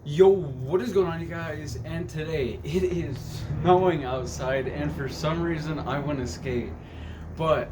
Yo, what is going on, you guys? And today it is snowing outside, and for some reason I want to skate. But,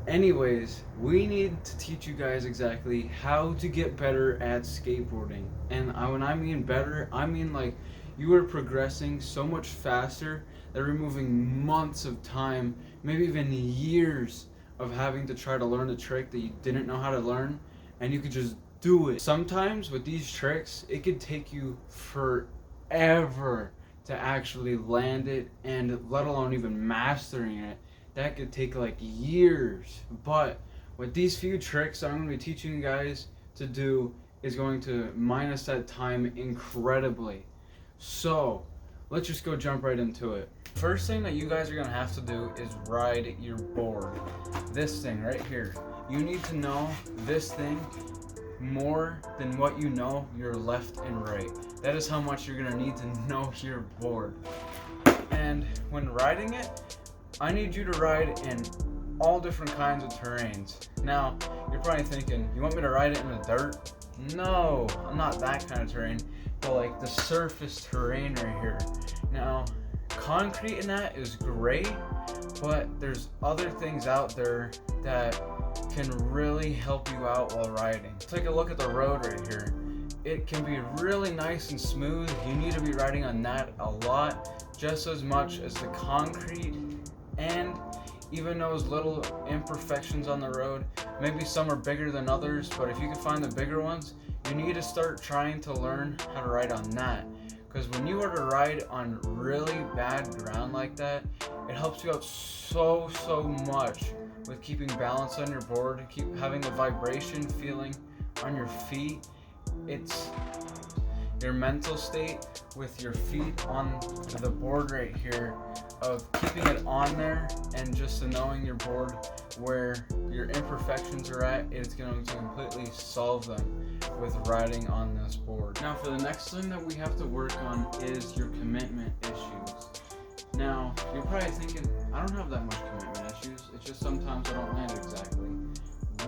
anyways, we need to teach you guys exactly how to get better at skateboarding. And when I mean better, I mean like you are progressing so much faster that removing months of time, maybe even years of having to try to learn a trick that you didn't know how to learn, and you could just do it. Sometimes with these tricks, it could take you forever to actually land it, and let alone even mastering it. That could take like years. But with these few tricks that I'm going to be teaching you guys to do is going to minus that time incredibly. So let's just go jump right into it. First thing that you guys are going to have to do is ride your board. This thing right here. You need to know this thing more than what you know your left and right. That is how much you're gonna need to know your board. And when riding it, I need you to ride in all different kinds of terrains. Now, you're probably thinking, you want me to ride it in the dirt? No, I'm not that kind of terrain, but like the surface terrain right here. Now, concrete in that is great, but there's other things out there that can really help you out while riding. Take a look at the road right here. It can be really nice and smooth. You need to be riding on that a lot, just as much as the concrete, and even those little imperfections on the road. Maybe some are bigger than others, but if you can find the bigger ones, you need to start trying to learn how to ride on that. Because when you are to ride on really bad ground like that, it helps you out so much with keeping balance on your board, keep having the vibration feeling on your feet. It's your mental state with your feet on the board right here, of keeping it on there, and just knowing your board where your imperfections are at, it's going to completely solve them with riding on this board. Now for the next thing that we have to work on is your commitment issues. Now, you're probably thinking, I don't have that much commitment issues, it's just sometimes I don't land exactly.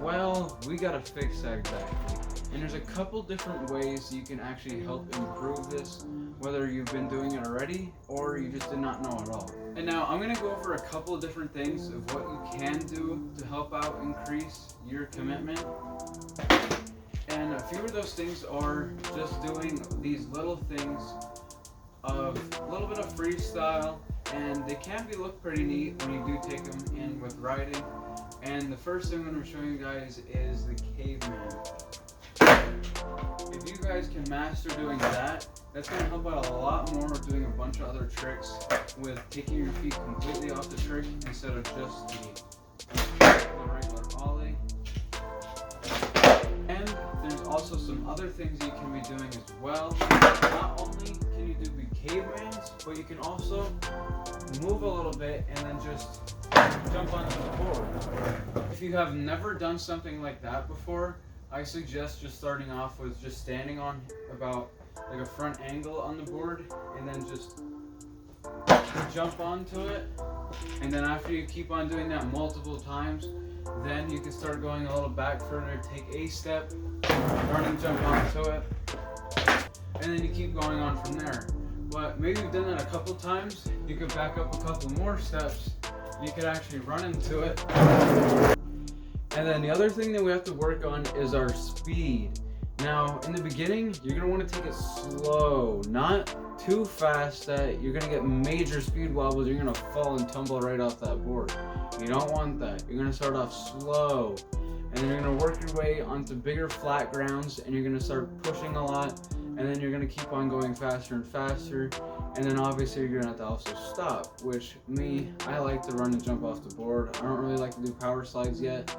Well, we gotta fix that exactly. And there's a couple different ways you can actually help improve this, whether you've been doing it already or you just did not know at all. And now I'm gonna go over a couple of different things of what you can do to help out increase your commitment. And a few of those things are just doing these little things of a little bit of freestyle, and they can look pretty neat when you do take them in with riding. And the first thing I'm going to show you guys is the caveman. If you guys can master doing that, that's going to help out a lot more with doing a bunch of other tricks with taking your feet completely off the trick instead of just the regular ollie. And there's also some other things you can be doing as well. Not only can you do the cavemans, but you can also move a little bit and then just jump onto the board. If you have never done something like that before, I suggest just starting off with just standing on about like a front angle on the board, and then just jump onto it. And then after you keep on doing that multiple times, then you can start going a little back further, take a step, running jump onto it, and then you keep going on from there. But maybe you've done that a couple times, you could back up a couple more steps, you could actually run into it. And then the other thing that we have to work on is our speed. Now, in the beginning, you're going to want to take it slow, not too fast that you're going to get major speed wobbles, you're going to fall and tumble right off that board. You don't want that. You're going to start off slow, and then you're going to work your way onto bigger flat grounds, and you're going to start pushing a lot, and then you're going to keep on going faster and faster, and then obviously you're going to have to also stop, which me, I like to run and jump off the board. I don't really like to do power slides yet,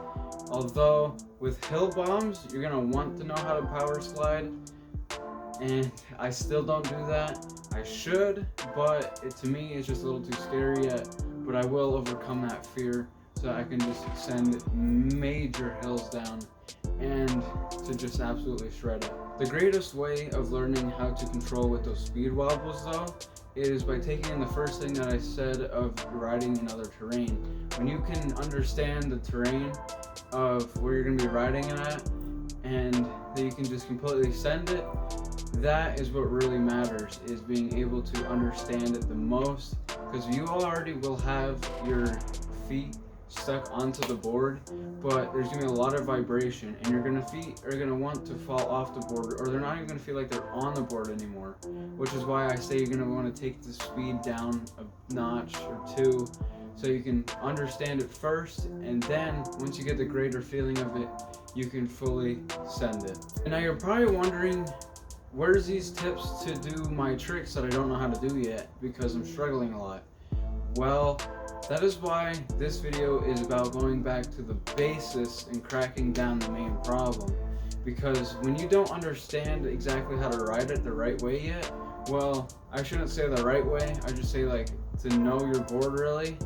although with hill bombs, you're going to want to know how to power slide, and I still don't do that. I should, but to me it's just a little too scary yet, but I will overcome that fear so I can just send major hills down and to just absolutely shred it. The greatest way of learning how to control with those speed wobbles though is by taking in the first thing that I said of riding in other terrain. When you can understand the terrain of where you're going to be riding at, and that you can just completely send it, that is what really matters, is being able to understand it the most, because you already will have your feet stuck onto the board, but there's gonna be a lot of vibration, and your feet are gonna want to fall off the board, or they're not even gonna feel like they're on the board anymore, which is why I say you're gonna want to take the speed down a notch or two, so you can understand it first, and then once you get the greater feeling of it, you can fully send it. And now you're probably wondering, where's these tips to do my tricks that I don't know how to do yet, because I'm struggling a lot? Well, that is why this video is about going back to the basis and cracking down the main problem. Because when you don't understand exactly how to ride it the right way yet, well, I shouldn't say the right way, I just say like to know your board really,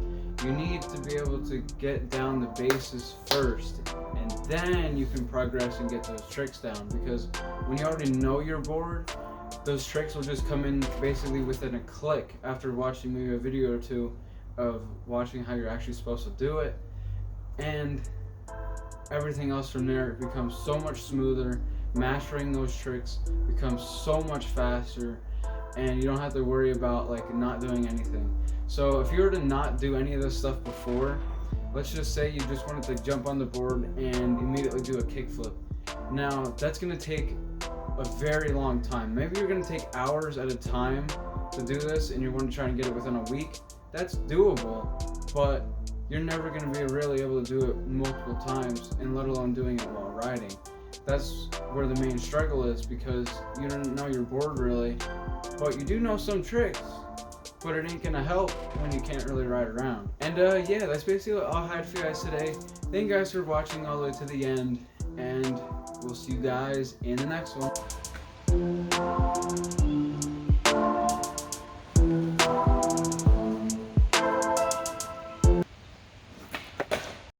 you need to be able to get down the basis first, and then you can progress and get those tricks down. Because when you already know your board, those tricks will just come in basically within a click after watching maybe a video or two of watching how you're actually supposed to do it, and everything else from there becomes so much smoother. Mastering those tricks becomes so much faster, and you don't have to worry about like not doing anything. So if you were to not do any of this stuff before, let's just say you just wanted to jump on the board and immediately do a kickflip. Now that's going to take a very long time. Maybe you're going to take hours at a time to do this, and you want to try and get it within a week. That's doable, but you're never going to be really able to do it multiple times, and let alone doing it while riding. That's where the main struggle is, because you don't know your board really, but you do know some tricks, but it ain't gonna help when you can't really ride around. And yeah, that's basically all I had for you guys today. Thank you guys for watching all the way to the end, and we'll see you guys in the next one.